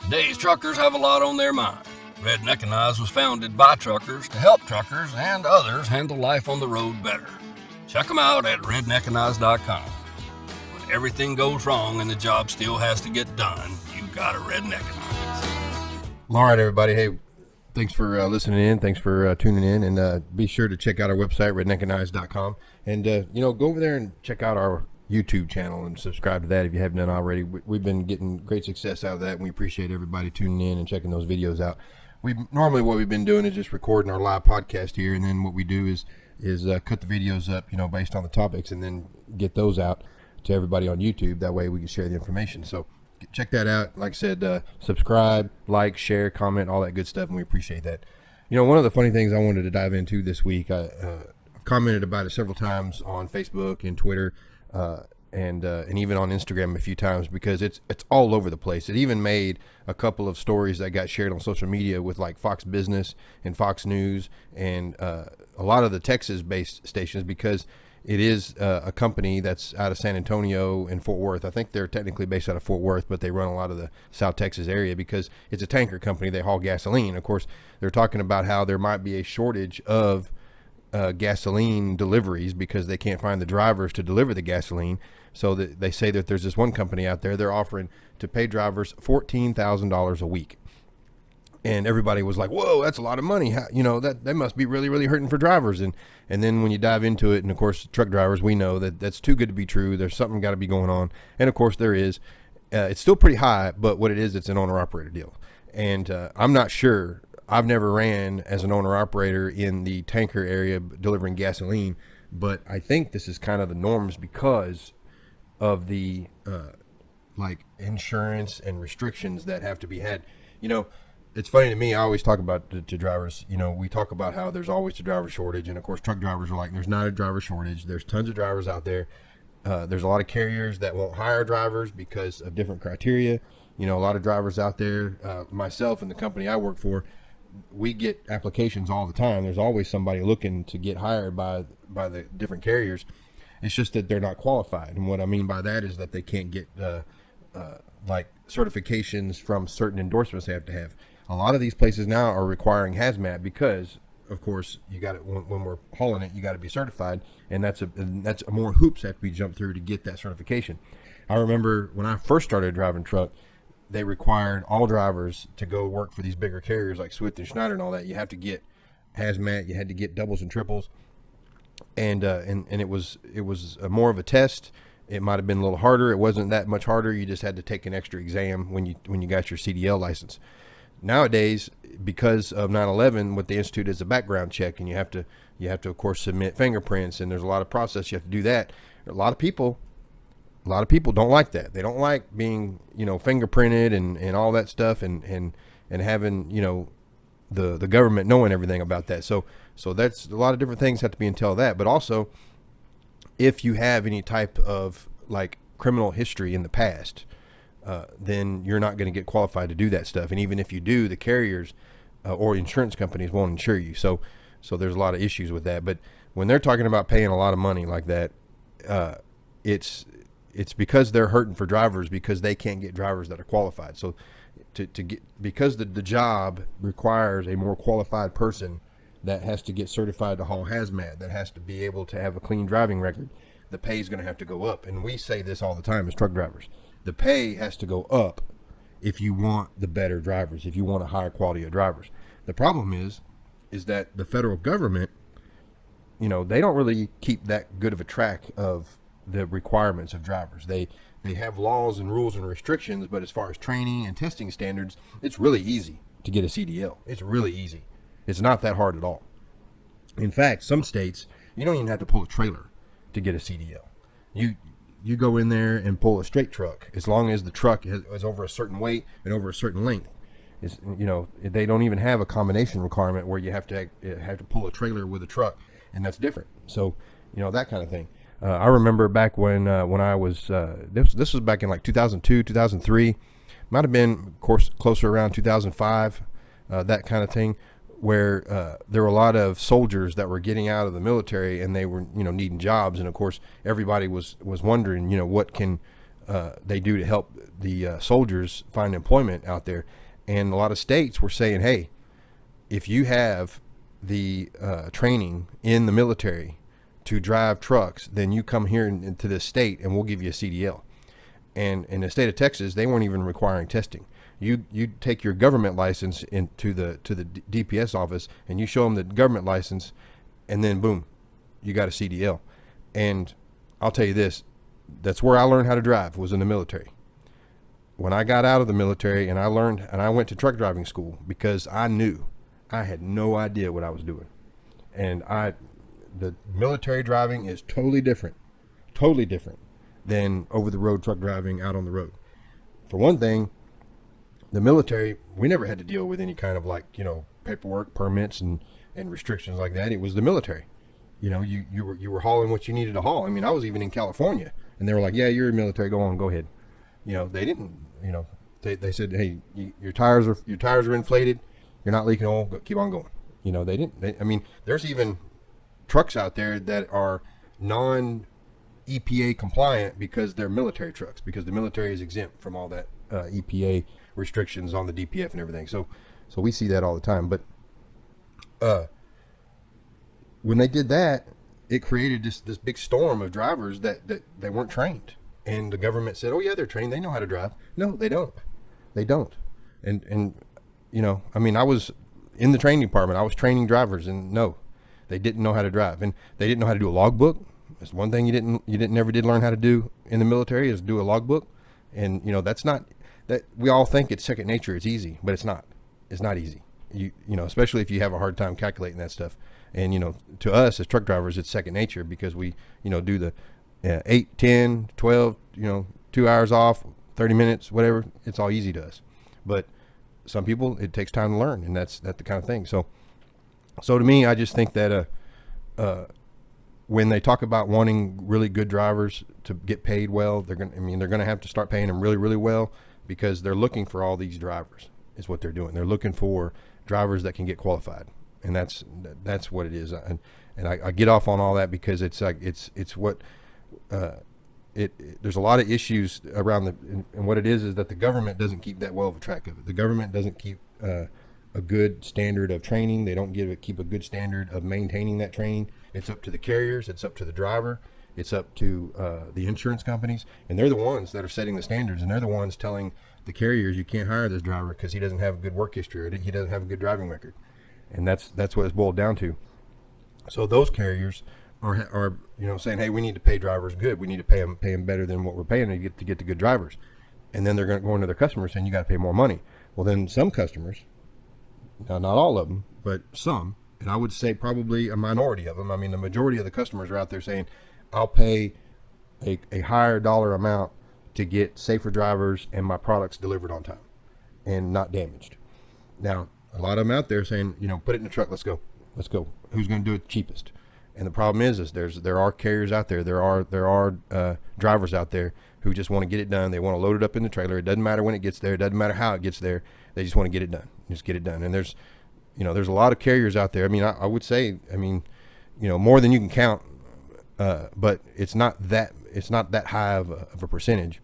Today's truckers have a lot on their mind. Redneckanize was founded by truckers to help truckers and others handle life on the road better. Check them out at redneckanize.com. When everything goes wrong and the job still has to get done, you gotta redneckanize. All right, everybody. Hey, thanks for listening in. Thanks for tuning in. And be sure to check out our website, redneckanize.com. And, go over there and check out our YouTube channel and subscribe to that if you haven't done already. We've been getting great success out of that, and we appreciate everybody tuning in and checking those videos out. Normally what we've been doing is just recording our live podcast here, and then what we do is cut the videos up, based on the topics, and then get those out to everybody on YouTube. That way we can share the information. So check that out. Like I said, subscribe, like, share, comment, all that good stuff, and we appreciate that. One of the funny things I wanted to dive into this week, I've commented about it several times on Facebook and Twitter, and even on Instagram a few times, because it's all over the place. It even made a couple of stories that got shared on social media with like Fox Business and Fox News and a lot of the Texas-based stations, because it is a company that's out of San Antonio and Fort Worth. I think they're technically based out of Fort Worth, but they run a lot of the South Texas area because it's a tanker company. They haul gasoline. Of course, they're talking about how there might be a shortage of gasoline deliveries because they can't find the drivers to deliver the gasoline. So they say that there's this one company out there, they're offering to pay drivers $14,000 a week. And everybody was like, whoa, that's a lot of money. How, that must be really, really hurting for drivers. And then when you dive into it, and of course, truck drivers, we know that that's too good to be true. There's something got to be going on. And of course there is. It's still pretty high, but what it is, it's an owner-operator deal. And I'm not sure. I've never ran as an owner-operator in the tanker area delivering gasoline, but I think this is kind of the norms because of the insurance and restrictions that have to be had. It's funny to me, I always talk about to drivers, we talk about how there's always a driver shortage, and of course truck drivers are like, there's not a driver shortage. There's tons of drivers out there. There's a lot of carriers that won't hire drivers because of different criteria. A lot of drivers out there, myself and the company I work for, we get applications all the time. There's always somebody looking to get hired by the different carriers. It's just that they're not qualified. And what I mean by that is that they can't get certifications from certain endorsements they have to have. A lot of these places now are requiring hazmat because, of course, you got it when we're hauling it, you got to be certified, and that's more hoops that have to be jumped through to get that certification. I remember when I first started driving truck, they required all drivers to go work for these bigger carriers like Swift and Schneider and all that. You have to get hazmat, you had to get doubles and triples, and it was more of a test. It might have been a little harder. It wasn't that much harder. You just had to take an extra exam when you got your CDL license. Nowadays, because of 9/11, what they institute is a background check, and you have to of course submit fingerprints, and there's a lot of process you have to do that. A lot of people don't like that. They don't like being fingerprinted and all that stuff, and having the government knowing everything about that. So that's a lot of different things have to be entailed that. But also, if you have any type of criminal history in the past, then you're not going to get qualified to do that stuff. And even if you do, the carriers or insurance companies won't insure you. So there's a lot of issues with that. But when they're talking about paying a lot of money like that, it's because they're hurting for drivers because they can't get drivers that are qualified. So because the job requires a more qualified person that has to get certified to haul hazmat, that has to be able to have a clean driving record, the pay is going to have to go up. And we say this all the time as truck drivers. The pay has to go up if you want the better drivers, if you want a higher quality of drivers. The problem is that the federal government, they don't really keep that good of a track of the requirements of drivers. They have laws and rules and restrictions, but as far as training and testing standards, it's really easy to get a CDL. It's really easy. It's not that hard at all. In fact, some states, you don't even have to pull a trailer to get a CDL. You go in there and pull a straight truck as long as the truck is over a certain weight and over a certain length. They don't even have a combination requirement where you have to pull a trailer with a truck, and that's different. So, that kind of thing. I remember back when I was this was back in 2002, 2003, might have been of course closer around 2005, that kind of thing, where there were a lot of soldiers that were getting out of the military and they were needing jobs, and of course everybody was wondering what can they do to help the soldiers find employment out there. And a lot of states were saying, hey, if you have the training in the military to drive trucks, then you come here into this state and we'll give you a CDL. And in the state of Texas, they weren't even requiring testing. You take your government license into the DPS office and you show them the government license, and then boom, you got a CDL. And I'll tell you this, that's where I learned how to drive, was in the military. When I got out of the military and I went to truck driving school, because I knew I had no idea what I was doing. And the military driving is totally different than over the road truck driving out on the road. For one thing, the military, we never had to deal with any kind of paperwork, permits and restrictions like that. It was the military. You were hauling what you needed to haul. I mean, I was even in California and they were like, yeah, you're military, go on, go ahead. They didn't, they said, hey, your tires are inflated, you're not leaking oil, keep on going. They didn't, there's even trucks out there that are non-EPA compliant because they're military trucks, because the military is exempt from all that EPA restrictions on the DPF and everything. So we see that all the time. But when they did that, it created this big storm of drivers that they weren't trained. And the government said, oh yeah, they're trained, they know how to drive. No, they don't. And I was in the training department, I was training drivers, and no, they didn't know how to drive. And they didn't know how to do a logbook. That's one thing you never did learn how to do in the military, is do a logbook. And that's not, that we all think it's second nature, it's easy, but it's not easy. Especially if you have a hard time calculating that stuff. And to us as truck drivers, it's second nature, because we do the 8, 10, 12, 2 hours off, 30 minutes, whatever. It's all easy to us. But some people, it takes time to learn, and that's the kind of thing. So to me, I just think that when they talk about wanting really good drivers to get paid well, they're gonna have to start paying them really, really well, because they're looking for all these drivers, is what they're doing. They're looking for drivers that can get qualified, and that's what it is. And I get off on all that because it's like it's what there's a lot of issues around and what it is that the government doesn't keep that well of a track of it. The government doesn't keep a good standard of training. They don't keep a good standard of maintaining that training. It's up to the carriers. It's up to the driver. It's up to the insurance companies, and they're the ones that are setting the standards, and they're the ones telling the carriers, you can't hire this driver because he doesn't have a good work history, or he doesn't have a good driving record. And that's what it's boiled down to. So those carriers are saying, hey, we need to pay drivers good. We need to pay them better than what we're paying to get the good drivers. And then they're going to go into their customers saying, you got to pay more money. Well, then some customers, now not all of them, but some, and I would say probably a minority of them. The majority of the customers are out there saying, I'll pay a higher dollar amount to get safer drivers and my products delivered on time and not damaged. Now, a lot of them out there saying, put it in the truck, let's go. Who's going to do it cheapest? And the problem is there are carriers out there. There are drivers out there who just want to get it done. They want to load it up in the trailer. It doesn't matter when it gets there. It doesn't matter how it gets there. They just want to get it done. Just get it done. And there's a lot of carriers out there. I would say, more than you can count. But it's not that high of a percentage.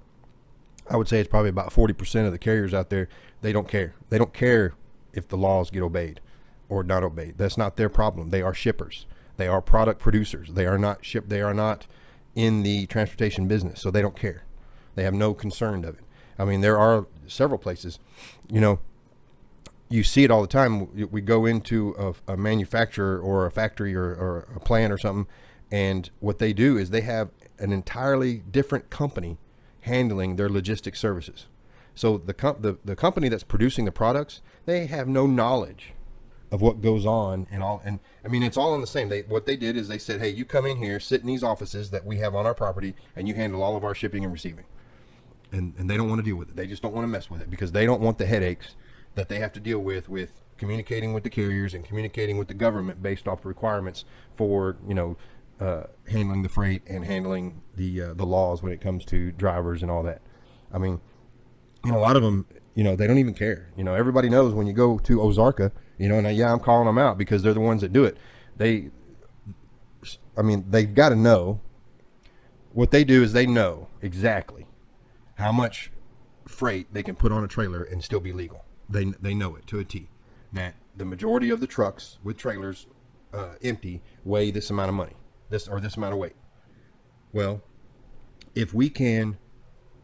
I would say it's probably about 40% of the carriers out there. They don't care. They don't care if the laws get obeyed or not obeyed. That's not their problem. They are shippers. They are product producers. They are not They are not in the transportation business, so they don't care. They have no concern of it. There are several places, you see it all the time. We go into a manufacturer or a factory or a plant or something, and what they do is they have an entirely different company handling their logistics services. So the company that's producing the products, they have no knowledge of what goes on and all. And it's all in the same. What they did is they said, hey, you come in here, sit in these offices that we have on our property, and you handle all of our shipping and receiving. And they don't want to deal with it. They just don't want to mess with it, because they don't want the headaches that they have to deal with communicating with the carriers and communicating with the government based off the requirements for, handling the freight and handling the laws when it comes to drivers and all that. A lot of them, they don't even care. Everybody knows when you go to Ozarka, and I'm calling them out because they're the ones that do it. They've got to know. What they do is they know exactly how much freight they can put on a trailer and still be legal. They know it to a T. That the majority of the trucks with trailers empty weigh this amount of money, this amount of weight. Well, if we can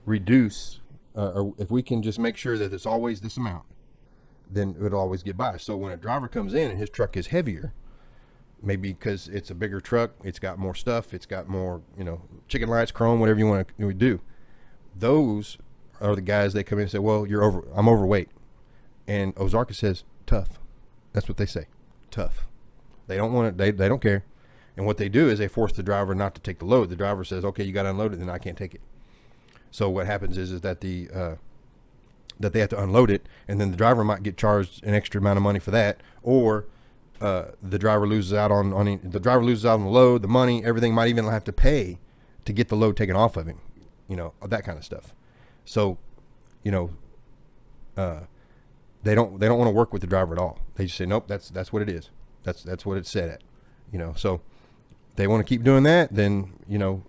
reduce, or if we can just make sure that it's always this amount, then it'll always get by. So when a driver comes in and his truck is heavier, maybe because it's a bigger truck, it's got more stuff, it's got more, chicken lights, chrome, whatever you want to do. Those are the guys that come in and say, well, I'm overweight. And Ozarka says, tough. That's what they say. Tough. They don't want it. They don't care. And what they do is they force the driver not to take the load. The driver says, okay, you got to unload it, then I can't take it. So what happens is that that they have to unload it, and then the driver might get charged an extra amount of money for that, or the driver loses out on the load, the money, everything. Might even have to pay to get the load taken off of him, that kind of stuff. So, they don't want to work with the driver at all. They just say, nope, that's what it is. That's what it's set at, so they want to keep doing that. Then,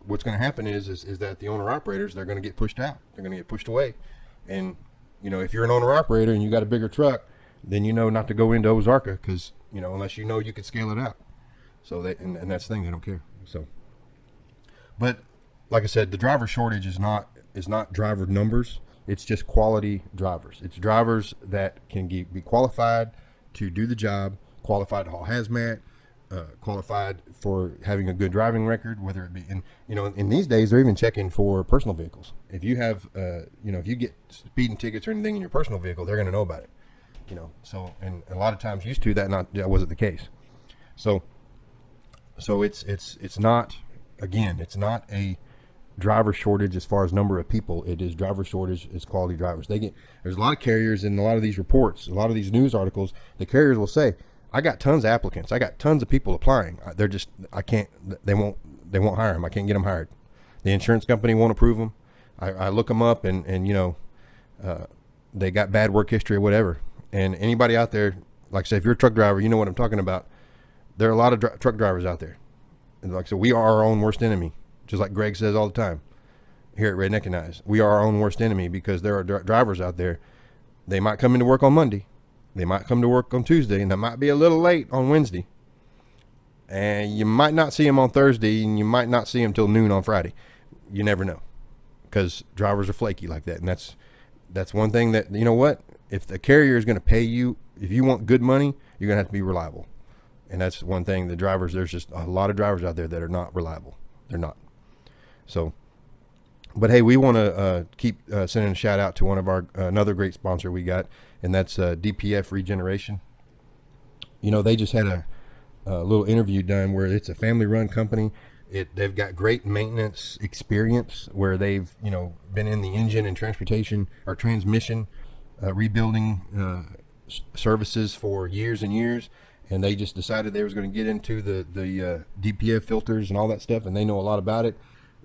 what's going to happen is that the owner operators, they're going to get pushed out. They're going to get pushed away. And, if you're an owner operator and you got a bigger truck, then not to go into Ozarka because, unless you could scale it out. So and that's the thing, they don't care. So, but like I said, the driver shortage is not driver numbers. It's just quality drivers. It's drivers that can be qualified to do the job, qualified to haul hazmat, qualified for having a good driving record, whether it be in these days, they're even checking for personal vehicles. If you have, if you get speeding tickets or anything in your personal vehicle, they're going to know about it, so, and a lot of times used to that wasn't the case. So it's not a driver shortage as far as number of people. It is driver shortage as quality drivers. There's a lot of carriers in a lot of these reports, a lot of these news articles, the carriers will say, I got tons of applicants. I got tons of people applying. They won't hire them. I can't get them hired. The insurance company won't approve them. I look them up and they got bad work history or whatever. And anybody out there, like I say, if you're a truck driver, you know what I'm talking about. There are a lot of truck drivers out there. And like I said, we are our own worst enemy. Just like Greg says all the time here at Redneckanize. We are our own worst enemy because there are drivers out there. They might come into work on Monday. They might come to work on Tuesday, and they might be a little late on Wednesday. And you might not see them on Thursday, and you might not see them till noon on Friday. You never know because drivers are flaky like that. And that's one thing that, what? If the carrier is going to pay you, if you want good money, you're going to have to be reliable. And that's one thing. There's just a lot of drivers out there that are not reliable. They're not. So, but hey, we want to keep sending a shout out to one of our another great sponsor we got, and that's DPF Regeneration. They just had a little interview done where it's a family-run company. They've got great maintenance experience where they've been in the engine and transportation or transmission rebuilding services for years and years. And they just decided they was going to get into the DPF filters and all that stuff, and they know a lot about it.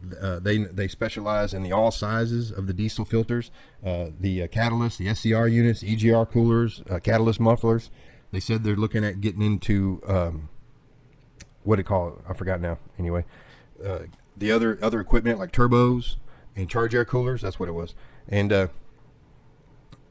They specialize in the all sizes of the diesel filters, the catalyst, the SCR units, EGR coolers, catalyst mufflers. They said they're looking at getting into what do you call it? I forgot now. Anyway, the other equipment like turbos and charge air coolers. That's what it was. And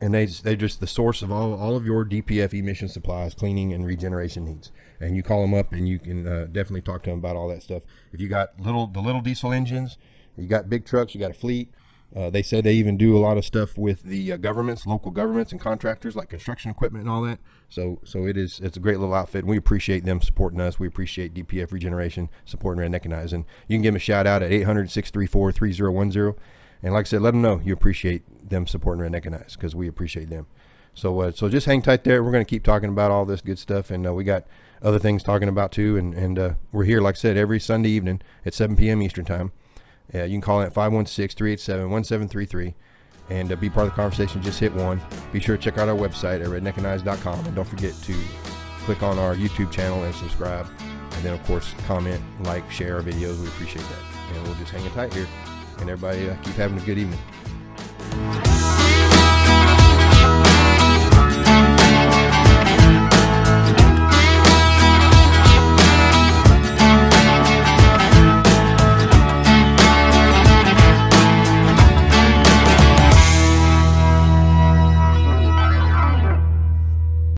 they just the source of all of your DPF emission supplies, cleaning and regeneration needs. And you call them up and you can definitely talk to them about all that stuff. If you got the little diesel engines, you got big trucks, you got a fleet. They say they even do a lot of stuff with the governments, local governments and contractors like construction equipment and all that. So it's a great little outfit. And we appreciate them supporting us. We appreciate DPF Regeneration supporting Redneckanize. And you can give them a shout out at 800-634-3010. And like I said, let them know you appreciate them supporting Redneckanize because we appreciate them. So just hang tight there. We're going to keep talking about all this good stuff. And we got other things talking about too. And we're here, like I said, every Sunday evening at 7 p.m. Eastern time. You can call in at 516-387-1733 and be part of the conversation. Just hit 1. Be sure to check out our website at redneckanize.com. And don't forget to click on our YouTube channel and subscribe. And then, of course, comment, like, share our videos. We appreciate that. And we'll just hang it tight here. And everybody keep having a good evening.